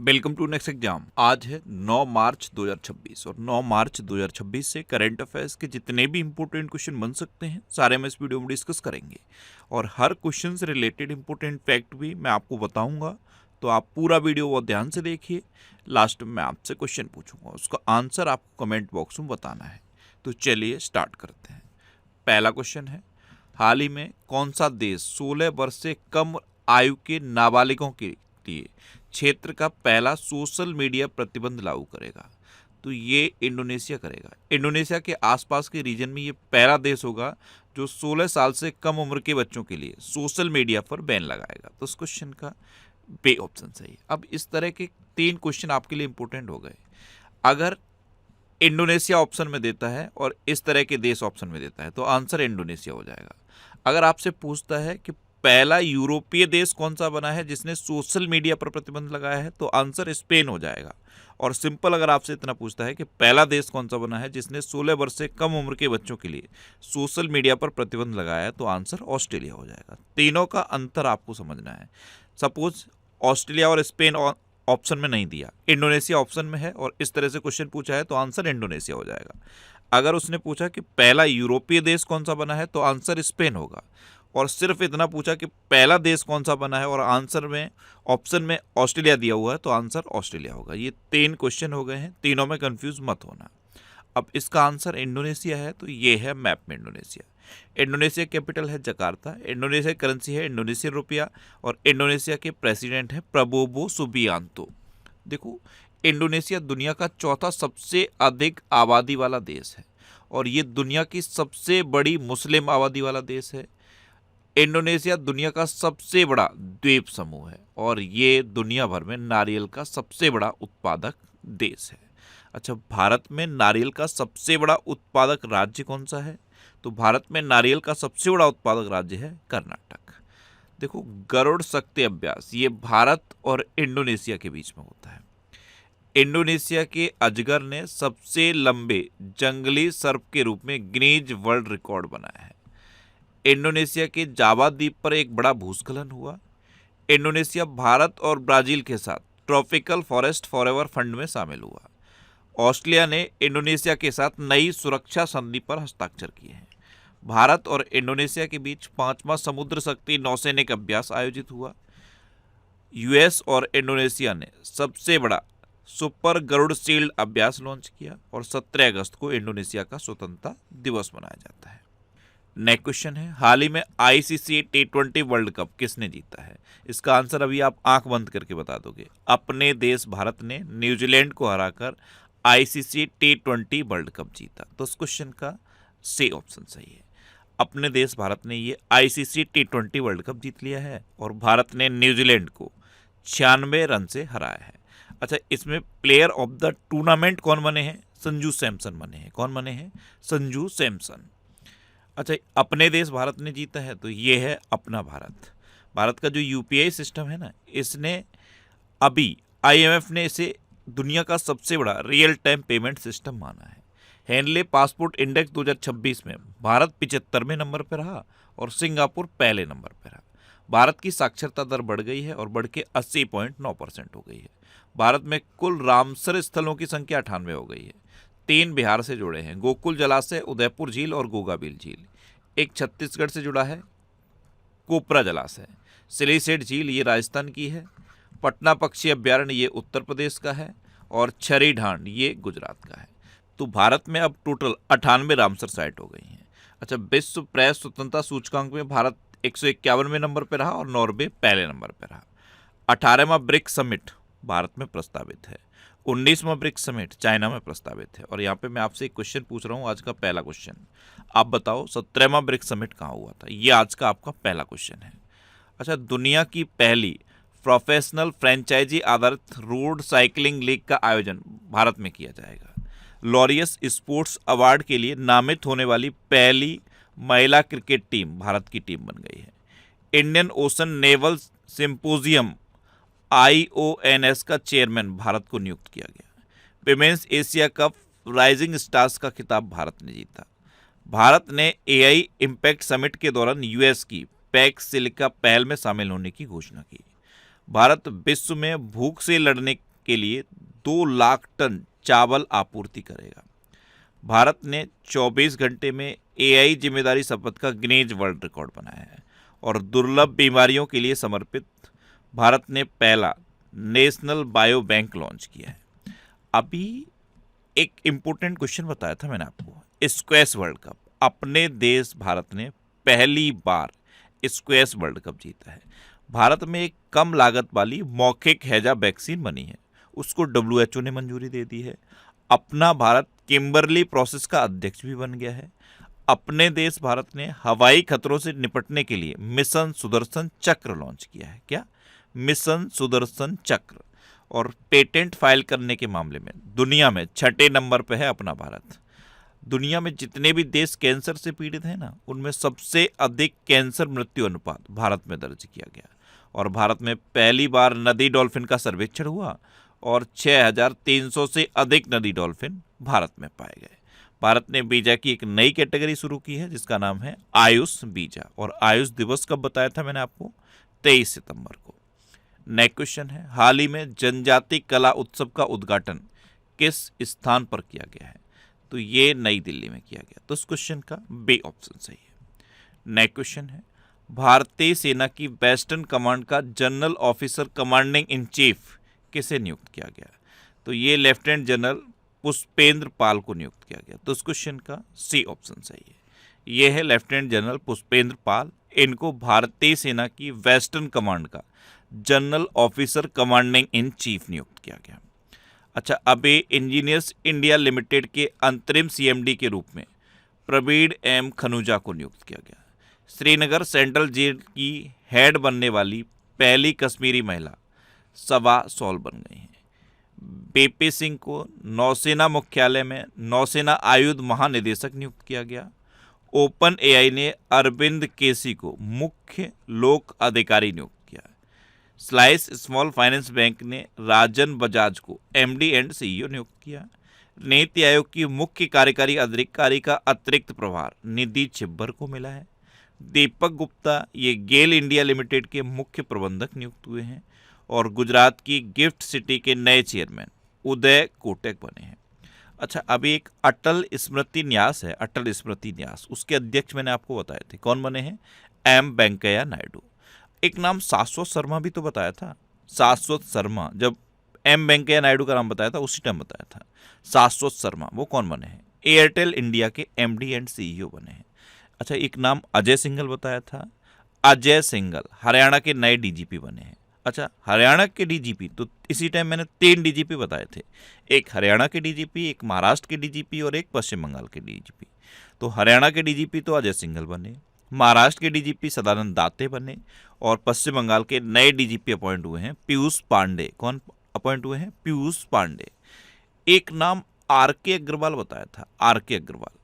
Welcome to next exam. आज है 9 मार्च 2026 और 9 मार्च 2026 से करंट अफेयर्स के जितने भी इंपॉर्टेंट क्वेश्चन बन सकते हैं सारे हम इस वीडियो में डिस्कस करेंगे और हर क्वेश्चन से रिलेटेड इंपॉर्टेंट फैक्ट भी मैं आपको बताऊंगा। तो आप पूरा वीडियो बहुत ध्यान से देखिए। लास्ट में मैं आपसे क्वेश्चन पूछूंगा, उसका आंसर आपको कमेंट बॉक्स में बताना है। तो चलिए स्टार्ट करते हैं। पहला क्वेश्चन है, हाल ही में कौन सा देश 16 वर्ष से कम आयु के नाबालिगों के लिए क्षेत्र का पहला सोशल मीडिया प्रतिबंध लागू करेगा? तो ये इंडोनेशिया करेगा। इंडोनेशिया के आसपास के रीजन में ये पहला देश होगा जो 16 साल से कम उम्र के बच्चों के लिए सोशल मीडिया पर बैन लगाएगा। तो इस क्वेश्चन का बे ऑप्शन सही है। अब इस तरह के 3 क्वेश्चन आपके लिए इंपॉर्टेंट हो गए। अगर इंडोनेशिया ऑप्शन में देता है और इस तरह के देश ऑप्शन में देता है तो आंसर इंडोनेशिया हो जाएगा। अगर आपसे पूछता है कि पहला यूरोपीय देश कौन सा बना है जिसने सोशल मीडिया पर प्रतिबंध लगाया है तो आंसर स्पेन हो जाएगा। और सिंपल अगर आपसे इतना पूछता है कि पहला देश कौन सा बना है जिसने 16 वर्ष से कम उम्र के बच्चों के लिए सोशल मीडिया पर प्रतिबंध लगाया है तो आंसर ऑस्ट्रेलिया हो जाएगा। तीनों का अंतर आपको समझना है। सपोज ऑस्ट्रेलिया और स्पेन ऑप्शन में नहीं दिया, इंडोनेशिया ऑप्शन में है और इस तरह से क्वेश्चन पूछा है तो आंसर इंडोनेशिया हो जाएगा। अगर उसने पूछा कि पहला यूरोपीय देश कौन सा बना है तो आंसर स्पेन होगा। और सिर्फ इतना पूछा कि पहला देश कौन सा बना है और आंसर में ऑप्शन में ऑस्ट्रेलिया दिया हुआ है तो आंसर ऑस्ट्रेलिया होगा। ये 3 क्वेश्चन हो गए हैं, तीनों में कंफ्यूज मत होना। अब इसका आंसर इंडोनेशिया है तो ये है मैप में इंडोनेशिया। इंडोनेशिया कैपिटल है जकार्ता, इंडोनेशिया करेंसी है इंडोनेशियन रुपया और इंडोनेशिया के प्रेसिडेंट है प्रबोवो सुबियांतो। देखो, इंडोनेशिया दुनिया का चौथा सबसे अधिक आबादी वाला देश है और ये दुनिया की सबसे बड़ी मुस्लिम आबादी वाला देश है। इंडोनेशिया दुनिया का सबसे बड़ा द्वीप समूह है और ये दुनिया भर में नारियल का सबसे बड़ा उत्पादक देश है। अच्छा, भारत में नारियल का सबसे बड़ा उत्पादक राज्य कौन सा है? तो भारत में नारियल का सबसे बड़ा उत्पादक राज्य है कर्नाटक। देखो, गरुड़ शक्ति अभ्यास ये भारत और इंडोनेशिया के बीच में होता है। इंडोनेशिया के अजगर ने सबसे लंबे जंगली सर्प के रूप में गिनीज वर्ल्ड रिकॉर्ड बनाया है। इंडोनेशिया के जावा द्वीप पर एक बड़ा भूस्खलन हुआ। इंडोनेशिया भारत और ब्राजील के साथ ट्रॉपिकल फॉरेस्ट फॉरएवर फंड में शामिल हुआ। ऑस्ट्रेलिया ने इंडोनेशिया के साथ नई सुरक्षा संधि पर हस्ताक्षर किए हैं। भारत और इंडोनेशिया के बीच 5वां समुद्र शक्ति नौसैनिक अभ्यास आयोजित हुआ। यूएस और इंडोनेशिया ने सबसे बड़ा सुपर गरुड़ शील्ड अभ्यास लॉन्च किया और 17 अगस्त को इंडोनेशिया का स्वतंत्रता दिवस मनाया जाता है। नेक्स्ट क्वेश्चन है, हाल ही में आईसीसी T20 वर्ल्ड कप किसने जीता है? इसका आंसर अभी आप आंख बंद करके बता दोगे। अपने देश भारत ने न्यूजीलैंड को हराकर आईसीसी T20 वर्ल्ड कप जीता। तो इस क्वेश्चन का सी ऑप्शन सही है। अपने देश भारत ने ये आईसीसी T20 वर्ल्ड कप जीत लिया है और भारत ने न्यूजीलैंड को 96 रन से हराया है। अच्छा, इसमें प्लेयर ऑफ द टूर्नामेंट कौन बने हैं? संजू सैमसन बने हैं। कौन बने हैं? संजू सैमसन। अच्छा, अपने देश भारत ने जीता है तो ये है अपना भारत। भारत का जो यूपीआई सिस्टम है ना, इसने अभी आईएमएफ ने इसे दुनिया का सबसे बड़ा रियल टाइम पेमेंट सिस्टम माना है। हेनले पासपोर्ट इंडेक्स 2026 में भारत 75वें नंबर पर रहा और सिंगापुर पहले नंबर पर रहा। भारत की साक्षरता दर बढ़ गई है और बढ़ के 80.9% हो गई है। भारत में कुल रामसर स्थलों की संख्या 98 हो गई है। 3 बिहार से जुड़े हैं, गोकुल जलाशय, उदयपुर झील और गोगाबिल झील। एक छत्तीसगढ़ से जुड़ा है, कोपरा जलाशय। सिलीसेट झील ये राजस्थान की है। पटना पक्षी अभ्यारण्य ये उत्तर प्रदेश का है और छरी ढांड ये गुजरात का है। तो भारत में अब टोटल 98 रामसर साइट हो गई हैं। अच्छा, विश्व प्रेस स्वतंत्रता सूचकांक में भारत 151वें नंबर पर रहा और नॉर्वे पहले नंबर पर रहा। 18वां ब्रिक्स समिट भारत में प्रस्तावित है। 19वां ब्रिक्स समिट चाइना में प्रस्तावित है। और यहाँ पे मैं आपसे एक क्वेश्चन पूछ रहा हूँ, आज का पहला क्वेश्चन। आप बताओ 17वां ब्रिक्स समिट कहाँ हुआ था? ये आज का आपका पहला क्वेश्चन है। अच्छा, दुनिया की पहली प्रोफेशनल फ्रेंचाइजी आधारित रोड साइकिलिंग लीग का आयोजन भारत में किया जाएगा। लॉरियस स्पोर्ट्स अवार्ड के लिए नामित होने वाली पहली महिला क्रिकेट टीम भारत की टीम बन गई है। Indian ocean naval symposium IONS का चेयरमैन भारत को नियुक्त किया गया। Women's Asia cup rising stars का खिताब भारत ने जीता। भारत ने AI इम्पैक्ट समिट के दौरान यूएस की पैक सिलिका पहल में शामिल होने की घोषणा की। भारत विश्व में भूख से लड़ने के लिए 2 लाख टन चावल आपूर्ति करेगा। भारत ने 24 घंटे में एआई जिम्मेदारी शपथ का गिनीज वर्ल्ड रिकॉर्ड बनाया है। और दुर्लभ बीमारियों के लिए समर्पित भारत ने पहला नेशनल बायो बैंक लॉन्च किया है। अभी एक इम्पोर्टेंट क्वेश्चन बताया था मैंने आपको, स्क्वैश वर्ल्ड कप। अपने देश भारत ने पहली बार स्क्वैश वर्ल्ड कप जीता है। भारत में एक कम लागत वाली मौखिक हैजा वैक्सीन बनी है, उसको WHO ने मंजूरी दे दी है। अपना भारत किम्बरली प्रोसेस का अध्यक्ष भी बन गया है। अपने देश भारत ने हवाई खतरों से निपटने के लिए मिशन सुदर्शन चक्र लॉन्च किया है। क्या? मिशन सुदर्शन चक्र। और पेटेंट फाइल करने के मामले में दुनिया में 6ठे नंबर पे है अपना भारत। दुनिया में जितने भी देश कैंसर से पीड़ित हैं ना, उनमें सबसे अधिक कैंसर मृत्यु अनुपात भारत में दर्ज किया गया। और भारत में पहली बार नदी डॉल्फिन का सर्वेक्षण हुआ और 6300 से अधिक नदी डॉल्फिन भारत में पाए गए। भारत ने वीजा की एक नई कैटेगरी शुरू की है जिसका नाम है आयुष वीजा। और आयुष दिवस कब बताया था मैंने आपको? 23 सितंबर को। नेक्स्ट क्वेश्चन है, हाल ही में जनजाति कला उत्सव का उद्घाटन किस स्थान पर किया गया है? तो ये नई दिल्ली में किया गया। तो इस क्वेश्चन का बी ऑप्शन सही है। नेक्स्ट क्वेश्चन है, भारतीय सेना की वेस्टर्न कमांड का general officer commanding in chief किसे नियुक्त किया गया? तो ये लेफ्टिनेंट जनरल पुष्पेंद्र पाल को नियुक्त किया गया। तो इस क्वेश्चन का सी ऑप्शन सही है। ये है लेफ्टिनेंट जनरल पुष्पेंद्र पाल। इनको भारतीय सेना की वेस्टर्न कमांड का general officer commanding in chief नियुक्त किया गया। अच्छा, अभी इंजीनियर्स इंडिया लिमिटेड के अंतरिम CMD के रूप में प्रवीण M खनूजा को नियुक्त किया गया। श्रीनगर सेंट्रल जेल की हेड बनने वाली पहली कश्मीरी महिला सबा सॉल बन गई हैं। BP सिंह को नौसेना मुख्यालय में नौसेना आयुध महानिदेशक नियुक्त किया गया। ओपन AI ने अरविंद केसी को मुख्य लोक अधिकारी नियुक्त किया। स्लाइस स्मॉल फाइनेंस बैंक ने राजन बजाज को MD एंड CEO नियुक्त किया। नीति आयोग की मुख्य कार्यकारी अधिकारी का अतिरिक्त प्रभार निधि छिब्बर को मिला है। दीपक गुप्ता ये गेल इंडिया लिमिटेड के मुख्य प्रबंधक नियुक्त हुए हैं। और गुजरात की गिफ्ट सिटी के नए चेयरमैन उदय कोटक बने हैं। अच्छा, अभी एक अटल स्मृति न्यास है, अटल स्मृति न्यास, उसके अध्यक्ष मैंने आपको बताए थे। कौन बने हैं? M वेंकैया नायडू। एक नाम शाश्वत शर्मा भी तो बताया था। शाश्वत शर्मा, जब M वेंकैया नायडू का नाम बताया था उसी टाइम बताया था। शाश्वत शर्मा वो कौन बने हैं? एयरटेल इंडिया के MD एंड CEO बने हैं। अच्छा, एक नाम अजय सिंघल बताया था। अजय सिंघल हरियाणा के नए DGP बने हैं। अच्छा, हरियाणा के DGP, तो इसी टाइम मैंने 3 DGP बताए थे। एक हरियाणा के DGP, एक महाराष्ट्र के DGP और एक पश्चिम बंगाल के DGP। तो हरियाणा के DGP तो अजय सिंघल बने, महाराष्ट्र के DGP सदानंद दाते बने और पश्चिम बंगाल के नए DGP अपॉइंट हुए हैं पीयूष पांडे। कौन अपॉइंट हुए हैं? पीयूष पांडे। एक नाम RK अग्रवाल बताया था। RK अग्रवाल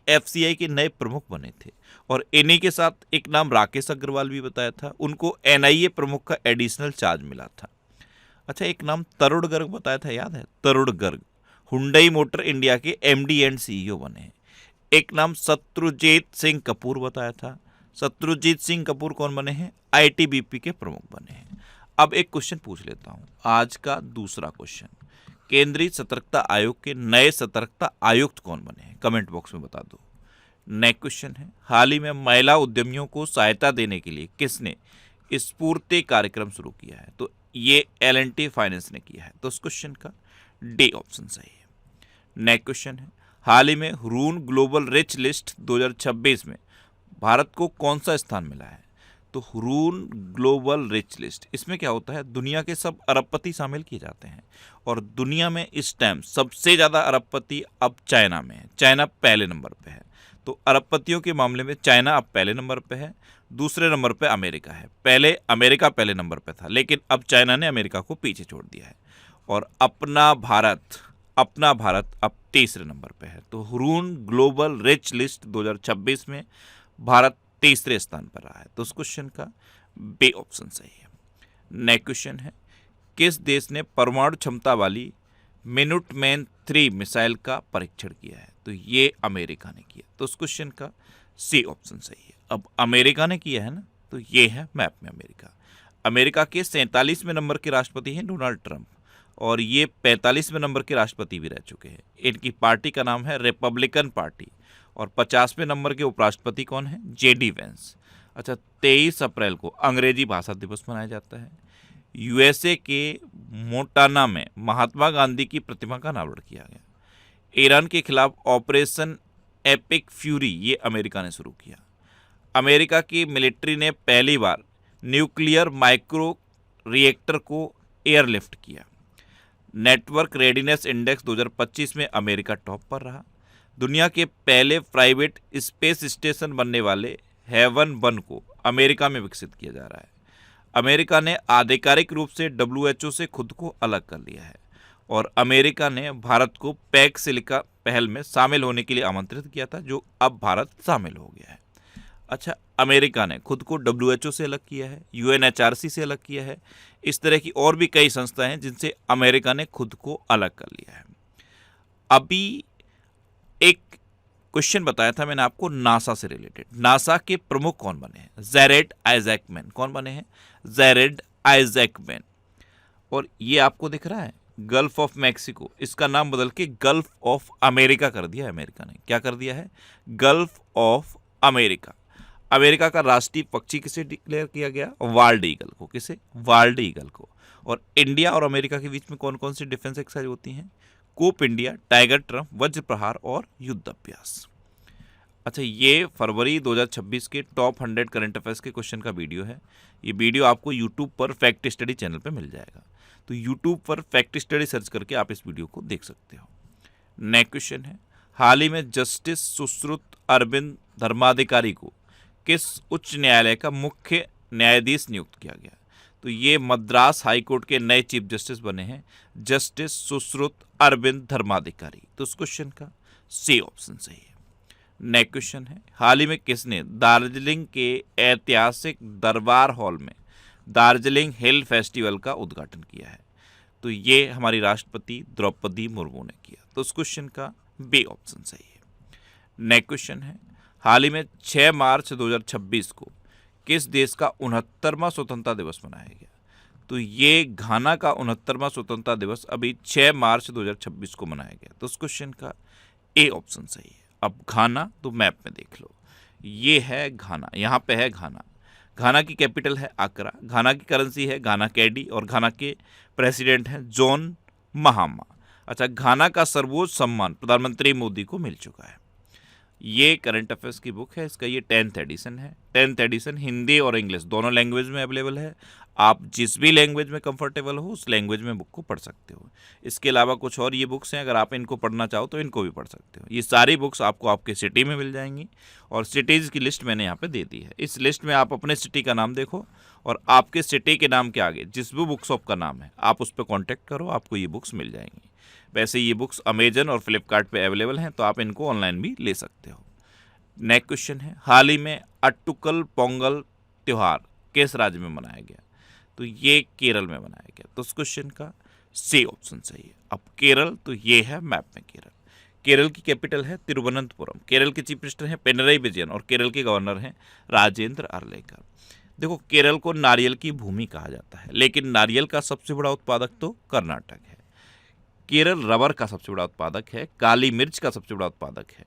FCI के नए प्रमुख बने थे। और इन्हीं के साथ एक नाम राकेश अग्रवाल भी बताया था, उनको NIA प्रमुख का एडिशनल चार्ज मिला था। अच्छा, एक नाम तरुण गर्ग बताया था, याद है? तरुण गर्ग हुंडई मोटर इंडिया के MD एंड CEO बने हैं। एक नाम शत्रुजीत सिंह कपूर बताया था। शत्रुजीत सिंह कपूर कौन बने हैं? ITBP के प्रमुख बने हैं। अब एक क्वेश्चन पूछ लेता हूं, आज का दूसरा क्वेश्चन, केंद्रीय सतर्कता आयोग के नए सतर्कता आयुक्त कौन बने हैं? कमेंट बॉक्स में बता दो। नेक्स्ट क्वेश्चन है, हाल ही में महिला उद्यमियों को सहायता देने के लिए किसने स्फूर्ति कार्यक्रम शुरू किया है? तो ये L&T फाइनेंस ने किया है। तो इस क्वेश्चन का डी ऑप्शन सही है। नेक्स्ट क्वेश्चन है, हाल ही में रून ग्लोबल रिच लिस्ट 2026 में भारत को कौन सा स्थान मिला है? तो रून ग्लोबल रिच लिस्ट, इसमें क्या होता है, दुनिया के सब अरबपति शामिल किए जाते हैं। और दुनिया में इस टाइम सबसे ज़्यादा अरबपति अब चाइना में है। चाइना पहले नंबर पे है। तो अरबपतियों के मामले में चाइना अब पहले नंबर पे है। दूसरे नंबर पे अमेरिका है। पहले अमेरिका पहले नंबर पे था, लेकिन अब चाइना ने अमेरिका को पीछे छोड़ दिया है। और अपना भारत अब तीसरे नंबर पे है। तो रून ग्लोबल रिच लिस्ट 2026 में भारत तीसरे स्थान पर रहा है। तो उस क्वेश्चन का बी ऑप्शन सही है। नेक्स्ट क्वेश्चन है, किस देश ने परमाणु क्षमता वाली मिनुटमैन 3 मिसाइल का परीक्षण किया है? तो ये अमेरिका ने किया। तो उस क्वेश्चन का सी ऑप्शन सही है। अब अमेरिका ने किया है ना, तो ये है मैप में अमेरिका। अमेरिका के 47वें नंबर के राष्ट्रपति हैं डोनाल्ड ट्रंप। और ये 45वें नंबर के राष्ट्रपति भी रह चुके हैं। इनकी पार्टी का नाम है रिपब्लिकन पार्टी। और 50वें नंबर के उपराष्ट्रपति कौन है? JD Vance. अच्छा, 23 अप्रैल को अंग्रेजी भाषा दिवस मनाया जाता है। यूएसए के मोंटाना में महात्मा गांधी की प्रतिमा का अनावरण किया गया। ईरान के खिलाफ ऑपरेशन एपिक फ्यूरी ये अमेरिका ने शुरू किया। अमेरिका की मिलिट्री ने पहली बार न्यूक्लियर माइक्रो रिएक्टर को एयरलिफ्ट किया। नेटवर्क रेडीनेस इंडेक्स 2025 में अमेरिका टॉप पर रहा। दुनिया के पहले प्राइवेट स्पेस स्टेशन बनने वाले हेवन 1 को अमेरिका में विकसित किया जा रहा है। अमेरिका ने आधिकारिक रूप से WHO से खुद को अलग कर लिया है और अमेरिका ने भारत को पैक सिलिका पहल में शामिल होने के लिए आमंत्रित किया था, जो अब भारत शामिल हो गया है। अच्छा, अमेरिका ने खुद को WHO से अलग किया है, UNHRC से अलग किया है। इस तरह की और भी कई संस्थाएं हैं जिनसे अमेरिका ने खुद को अलग कर लिया है। अभी एक क्वेश्चन बताया था मैंने आपको नासा से रिलेटेड। नासा के प्रमुख कौन बने हैं? जैरेड आइजैकमैन। कौन बने हैं? जैरेड आइजैकमैन। और ये आपको दिख रहा है गल्फ ऑफ मैक्सिको, इसका नाम बदल के गल्फ ऑफ अमेरिका कर दिया है अमेरिका ने। क्या कर दिया है? Gulf of America. अमेरिका का राष्ट्रीय पक्षी किसे डिक्लेयर किया गया? वाल्ड ईगल को। किसे? वाल्ड ईगल को। और इंडिया और अमेरिका के बीच में कौन कौन सी डिफेंस एक्सरसाइज होती हैं? कूप इंडिया, टाइगर ट्रम्प, वज्र प्रहार और युद्ध अभ्यास। अच्छा, ये फरवरी 2026 के टॉप 100 करंट अफेयर्स के क्वेश्चन का वीडियो है। ये वीडियो आपको यूट्यूब पर फैक्ट स्टडी चैनल पर मिल जाएगा। तो यूट्यूब पर फैक्ट स्टडी सर्च करके आप इस वीडियो को देख सकते हो। नेक्स्ट क्वेश्चन है, हाल ही में जस्टिस सुश्रुत अरविंद धर्माधिकारी को किस उच्च न्यायालय का मुख्य न्यायाधीश नियुक्त किया गया? तो ये मद्रास हाई कोर्ट के नए चीफ जस्टिस बने हैं जस्टिस सुश्रुत अरविंद धर्माधिकारी। तो उस क्वेश्चन का सी ऑप्शन सही है। नेक्स्ट क्वेश्चन है, हाल ही में किसने दार्जिलिंग के ऐतिहासिक दरबार हॉल में दार्जिलिंग हिल फेस्टिवल का उद्घाटन किया है? तो ये हमारी राष्ट्रपति द्रौपदी मुर्मू ने किया। तो उस क्वेश्चन का बी ऑप्शन सही है। नेक्स्ट क्वेश्चन है, हाल ही में 6 मार्च 2026 को किस देश का 69वां स्वतंत्रता दिवस मनाया गया? तो ये घाना का 69वां स्वतंत्रता दिवस अभी 6 मार्च 2026 को मनाया गया। तो उस क्वेश्चन का ए ऑप्शन सही है। अब घाना तो मैप में देख लो, ये है घाना, यहाँ पे है घाना। घाना की कैपिटल है आकरा, घाना की करेंसी है घाना कैडी और घाना के प्रेसिडेंट हैं जॉन महामा। अच्छा, घाना का सर्वोच्च सम्मान प्रधानमंत्री मोदी को मिल चुका है। ये करंट अफेयर्स की बुक है, इसका ये 10th एडिशन है। 10th एडिशन हिंदी और इंग्लिश दोनों लैंग्वेज में अवेलेबल है। आप जिस भी लैंग्वेज में कंफर्टेबल हो उस लैंग्वेज में बुक को पढ़ सकते हो। इसके अलावा कुछ और ये बुक्स हैं, अगर आप इनको पढ़ना चाहो तो इनको भी पढ़ सकते हो। ये सारी बुक्स आपको आपके सिटी में मिल जाएंगी और सिटीज़ की लिस्ट मैंने यहाँ पे दे दी है। इस लिस्ट में आप अपने सिटी का नाम देखो और आपके सिटी के नाम के आगे जिस भी बुक शॉप का नाम है आप उस पर कॉन्टैक्ट करो, आपको ये बुक्स मिल जाएंगी। वैसे ये बुक्स अमेजन और फ्लिपकार्ट पे अवेलेबल हैं, तो आप इनको ऑनलाइन भी ले सकते हो। नेक्स्ट क्वेश्चन है, हाल ही में अट्टुकल पोंगल त्यौहार किस राज्य में मनाया गया? तो ये केरल में मनाया गया। तो उस क्वेश्चन का सी ऑप्शन सही है। अब केरल, तो ये है मैप में केरल। केरल की कैपिटल है तिरुवनंतपुरम। केरल के चीफ मिनिस्टर हैं पिनरई विजयन और केरल के गवर्नर हैं राजेंद्र अर्लेकर। देखो, केरल को नारियल की भूमि कहा जाता है, लेकिन नारियल का सबसे बड़ा उत्पादक तो कर्नाटक है। केरल रबर का सबसे बड़ा उत्पादक है, काली मिर्च का सबसे बड़ा उत्पादक है।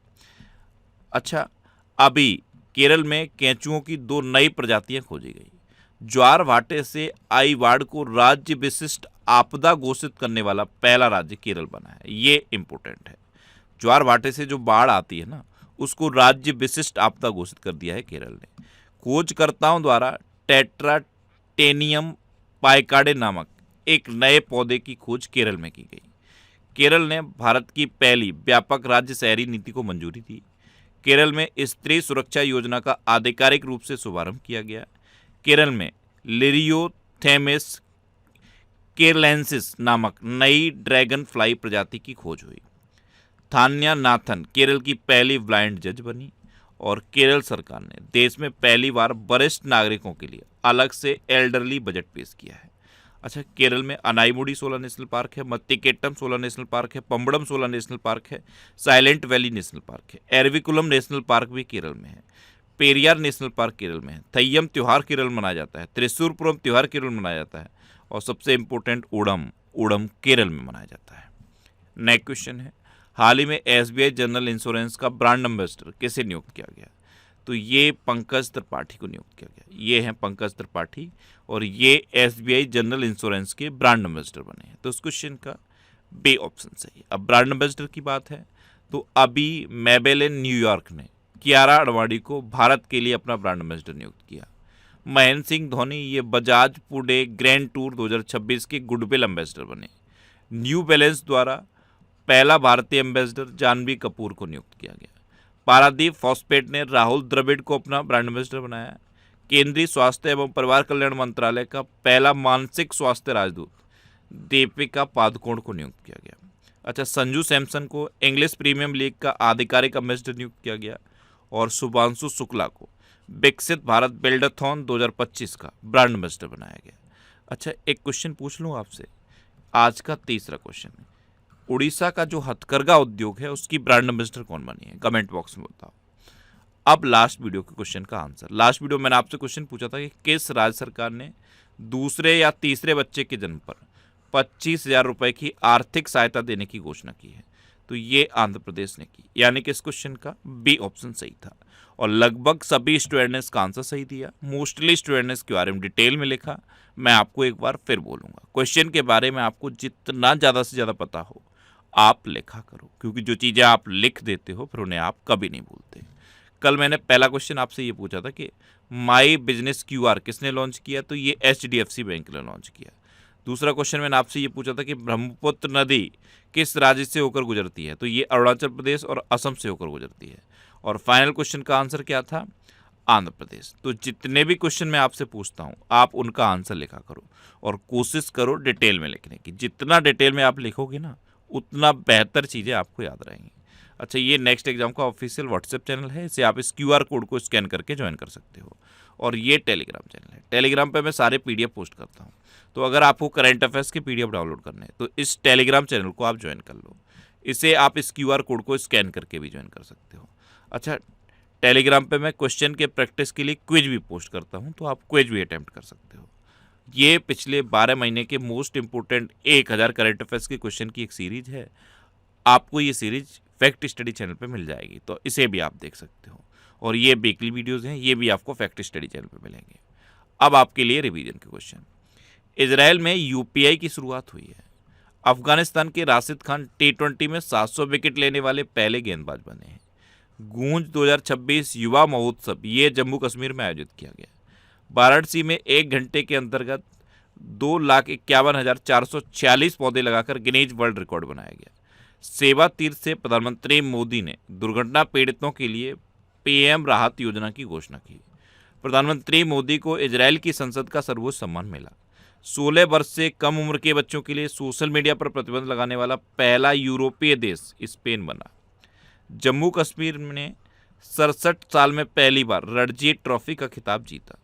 अच्छा, अभी केरल में केंचुओं की 2 नई प्रजातियां खोजी गई। ज्वार भाटे से आई बाढ़ को राज्य विशिष्ट आपदा घोषित करने वाला पहला राज्य केरल बना है। ये इंपॉर्टेंट है। ज्वार भाटे से जो बाढ़ आती है ना, उसको राज्य विशिष्ट आपदा घोषित कर दिया है केरल ने। खोजकर्ताओं द्वारा टेट्राटेनियम पाइकाडे नामक एक नए पौधे की खोज केरल में की गई। केरल ने भारत की पहली व्यापक राज्य शहरी नीति को मंजूरी दी। केरल में स्त्री सुरक्षा योजना का आधिकारिक रूप से शुभारंभ किया गया। केरल में लिरियोथेमिस केरलेंसिस नामक नई ड्रैगन फ्लाई प्रजाति की खोज हुई। थान्या नाथन केरल की पहली ब्लाइंड जज बनी और केरल सरकार ने देश में पहली बार वरिष्ठ नागरिकों के लिए अलग से एल्डरली बजट पेश किया है। अच्छा, केरल में अनाईमुडी 16 नेशनल पार्क है, मत्तिकेट्टम 16 नेशनल पार्क है, पंबड़म 16 नेशनल पार्क है, साइलेंट वैली नेशनल पार्क है, एरविकुलम नेशनल पार्क भी केरल में है, पेरियार नेशनल पार्क केरल में है, थय्यम त्यौहार केरल मनाया जाता है, त्रिशूरपुरम त्यौहार केरल मनाया जाता है और सबसे इम्पोर्टेंट ओणम ओणम केरल में मनाया जाता है। नेक्स्ट क्वेश्चन है, हाल ही में एसबीआई जनरल इंश्योरेंस का ब्रांड एम्बेसडर किसे नियुक्त किया गया? तो ये पंकज त्रिपाठी को नियुक्त किया गया। ये हैं पंकज त्रिपाठी और ये एसबीआई जनरल इंश्योरेंस के ब्रांड एम्बेसडर बने हैं। तो इस क्वेश्चन का बी ऑप्शन सही। अब ब्रांड एम्बेसडर की बात है तो अभी मैबेलिन न्यूयॉर्क ने कियारा आडवाणी को भारत के लिए अपना ब्रांड एम्बेसडर नियुक्त किया। महेंद्र सिंह धोनी ये बजाज पुणे ग्रैंड टूर 2026 के गुडविल एम्बेसडर बने। न्यू बैलेंस द्वारा पहला भारतीय एम्बेसडर जानवी कपूर को नियुक्त किया गया। पारादीप फॉस्फेट ने राहुल द्रविड़ को अपना ब्रांड एम्बेसडर बनाया। केंद्रीय स्वास्थ्य एवं परिवार कल्याण मंत्रालय का पहला मानसिक स्वास्थ्य राजदूत दीपिका पादुकोण को नियुक्त किया गया। अच्छा, संजू सैमसन को इंग्लिश प्रीमियम लीग का आधिकारिक एम्बेसडर नियुक्त किया गया और शुभांशु शुक्ला को विकसित भारत बिल्डाथॉन 2025 का ब्रांड एम्बेसडर बनाया गया। अच्छा, एक क्वेश्चन पूछ लूँ आपसे, आज का तीसरा क्वेश्चन है, उड़ीसा का जो हथकरघा उद्योग है उसकी ब्रांड एम्बेसडर कौन बनी है? कमेंट बॉक्स में बताओ। अब लास्ट वीडियो के क्वेश्चन का आंसर। लास्ट वीडियो मैंने आपसे क्वेश्चन पूछा था कि किस राज्य सरकार ने दूसरे या तीसरे बच्चे के जन्म पर 25,000 रुपए की आर्थिक सहायता देने की घोषणा की है? तो ये आंध्र प्रदेश ने की, यानी कि इस क्वेश्चन का बी ऑप्शन सही था और लगभग सभी स्टूडेंट ने इसका आंसर सही दिया। मोस्टली स्टूडेंट ने इसके बारे में डिटेल में लिखा। मैं आपको एक बार फिर बोलूँगा, क्वेश्चन के बारे में आपको जितना ज़्यादा से ज़्यादा पता हो आप लिखा करो, क्योंकि जो चीज़ें आप लिख देते हो फिर उन्हें आप कभी नहीं भूलते। कल मैंने पहला क्वेश्चन आपसे ये पूछा था कि माई बिजनेस क्यूआर किसने लॉन्च किया? तो ये एचडीएफसी बैंक ने लॉन्च किया। दूसरा क्वेश्चन मैंने आपसे ये पूछा था कि ब्रह्मपुत्र नदी किस राज्य से होकर गुजरती है? तो ये अरुणाचल प्रदेश और असम से होकर गुजरती है। और फाइनल क्वेश्चन का आंसर क्या था? आंध्र प्रदेश। तो जितने भी क्वेश्चन मैं आपसे पूछता हूँ आप उनका आंसर लिखा करो और कोशिश करो डिटेल में लिखने की। जितना डिटेल में आप लिखोगे ना उतना बेहतर चीज़ें आपको याद रहेंगी। अच्छा, ये नेक्स्ट एग्जाम का ऑफिशियल व्हाट्सएप चैनल है, इसे आप इस क्यूआर कोड को स्कैन करके ज्वाइन कर सकते हो। और ये टेलीग्राम चैनल है, टेलीग्राम पे मैं सारे पीडीएफ पोस्ट करता हूँ। तो अगर आपको करंट अफेयर्स के पीडीएफ डाउनलोड करने हैं तो इस टेलीग्राम चैनल को आप ज्वाइन कर लो। इसे आप इस क्यूआर कोड को स्कैन करके भी ज्वाइन कर सकते हो। अच्छा, टेलीग्राम पे मैं क्वेश्चन के प्रैक्टिस के लिए क्विज भी पोस्ट करता हूँ, तो आप क्विज भी अटैम्प्ट कर सकते हो। ये पिछले 12 महीने के मोस्ट इंपोर्टेंट 1000 करंट अफेयर्स के क्वेश्चन की एक सीरीज है। आपको ये सीरीज फैक्ट स्टडी चैनल पे मिल जाएगी, तो इसे भी आप देख सकते हो। और ये वीकली वीडियोस हैं, ये भी आपको फैक्ट स्टडी चैनल पे मिलेंगे। अब आपके लिए रिवीजन के क्वेश्चन। इजराइल में यूपीआई की शुरुआत हुई है। अफगानिस्तान के राशिद खान T20 में 700 विकेट लेने वाले पहले गेंदबाज बने हैं। गूंज 2026 युवा महोत्सव ये जम्मू कश्मीर में आयोजित किया गया। वाराणसी में 1 घंटे के अंतर्गत 2,51,446 पौधे लगाकर गिनीज वर्ल्ड रिकॉर्ड बनाया गया। सेवा तीर्थ से प्रधानमंत्री मोदी ने दुर्घटना पीड़ितों के लिए पीएम राहत योजना की घोषणा की। प्रधानमंत्री मोदी को इजराइल की संसद का सर्वोच्च सम्मान मिला। 16 वर्ष से कम उम्र के बच्चों के लिए सोशल मीडिया पर प्रतिबंध लगाने वाला पहला यूरोपीय देश स्पेन बना। जम्मू कश्मीर ने 67 साल में पहली बार रणजी ट्रॉफी का खिताब जीता।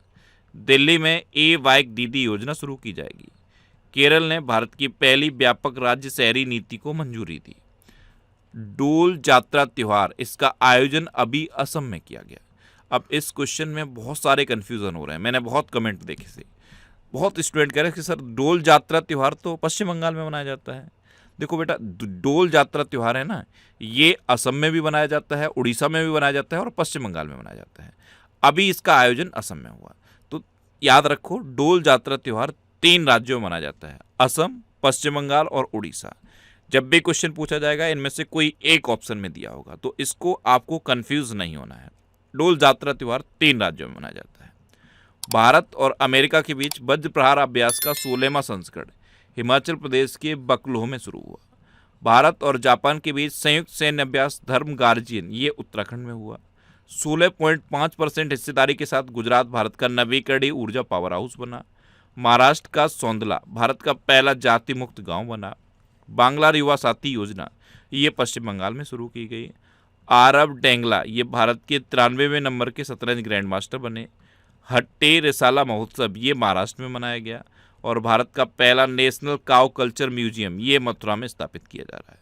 दिल्ली में ए बाइक दीदी योजना शुरू की जाएगी। केरल ने भारत की पहली व्यापक राज्य शहरी नीति को मंजूरी दी। डोल जात्रा त्योहार, इसका आयोजन अभी असम में किया गया। अब इस क्वेश्चन में बहुत सारे कन्फ्यूज़न हो रहे हैं, मैंने बहुत कमेंट देखे से। बहुत स्टूडेंट कह रहे हैं कि सर डोल जात्रा त्योहार तो पश्चिम बंगाल में मनाया जाता है। देखो बेटा, डोल जात्रा त्योहार है ना, ये असम में भी मनाया जाता है, उड़ीसा में भी मनाया जाता है और पश्चिम बंगाल में मनाया जाता है। अभी इसका आयोजन असम में हुआ। तो याद रखो, डोल जात्रा त्योहार 3 राज्यों में मनाया जाता है, असम, पश्चिम बंगाल और उड़ीसा। जब भी क्वेश्चन पूछा जाएगा इनमें से कोई एक ऑप्शन में दिया होगा, तो इसको आपको कंफ्यूज नहीं होना है। डोल जात्रा त्योहार 3 राज्यों में मनाया जाता है। भारत और अमेरिका के बीच वज्र प्रहार अभ्यास का 16वां संस्करण हिमाचल प्रदेश के बकलोह में शुरू हुआ। भारत और जापान के बीच संयुक्त सैन्य अभ्यास धर्म गार्जियन ये उत्तराखंड में हुआ। 16.5% हिस्सेदारी के साथ गुजरात भारत का नवीकरणीय ऊर्जा पावर हाउस बना। महाराष्ट्र का सौंदला भारत का पहला जाति मुक्त गांव बना। बांग्ला युवा साथी योजना ये पश्चिम बंगाल में शुरू की गई। आरब डेंगला ये भारत के 93वें नंबर के शतरंज ग्रैंड मास्टर बने। हट्टे रिसाला महोत्सव ये महाराष्ट्र में मनाया गया और भारत का पहला नेशनल काउ कल्चर म्यूजियम ये मथुरा में स्थापित किया जा रहा है।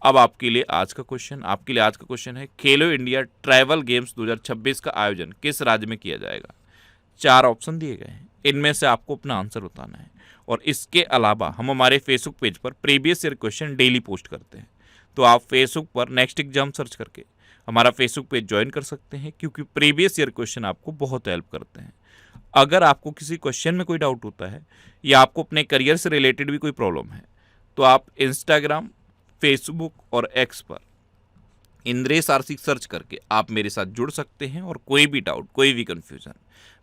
अब आपके लिए आज का क्वेश्चन है, खेलो इंडिया ट्राइबल गेम्स 2026 का आयोजन किस राज्य में किया जाएगा? 4 ऑप्शन दिए गए हैं, इनमें से आपको अपना आंसर बताना है। और इसके अलावा हम हमारे फेसबुक पेज पर previous year question daily post करते हैं, तो आप फेसबुक पर नेक्स्ट एग्जाम सर्च करके हमारा फेसबुक पेज ज्वाइन कर सकते हैं, क्योंकि प्रीवियस ईयर क्वेश्चन आपको बहुत हेल्प करते हैं। अगर आपको किसी क्वेश्चन में कोई डाउट होता है या आपको अपने करियर से रिलेटेड भी कोई प्रॉब्लम है, तो आप इंस्टाग्राम, फेसबुक और एक्स पर इंद्रेश आरसी सर्च करके आप मेरे साथ जुड़ सकते हैं और कोई भी डाउट, कोई भी confusion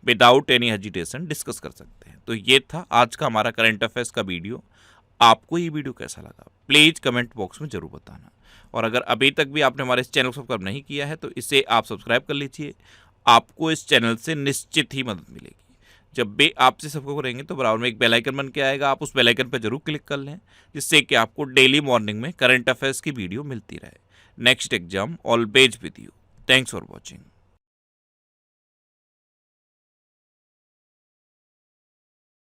without any hesitation discuss कर सकते हैं। तो ये था आज का हमारा करंट अफेयर्स का वीडियो। आपको ये वीडियो कैसा लगा प्लीज़ कमेंट बॉक्स में ज़रूर बताना। और अगर अभी तक भी आपने हमारे इस चैनल को सब्सक्राइब नहीं किया है तो इसे आप सब्सक्राइब कर लीजिए। आपको इस चैनल से निश्चित ही मदद मिलेगी। जब भी आपसे सबको करेंगे तो बराबर में एक बेल आइकन बन के आएगा, आप उस बेल आइकन पर जरूर क्लिक कर लें, जिससे कि आपको डेली मॉर्निंग में करंट अफेयर्स की वीडियो मिलती रहे। Next exam always with you. Thanks for watching.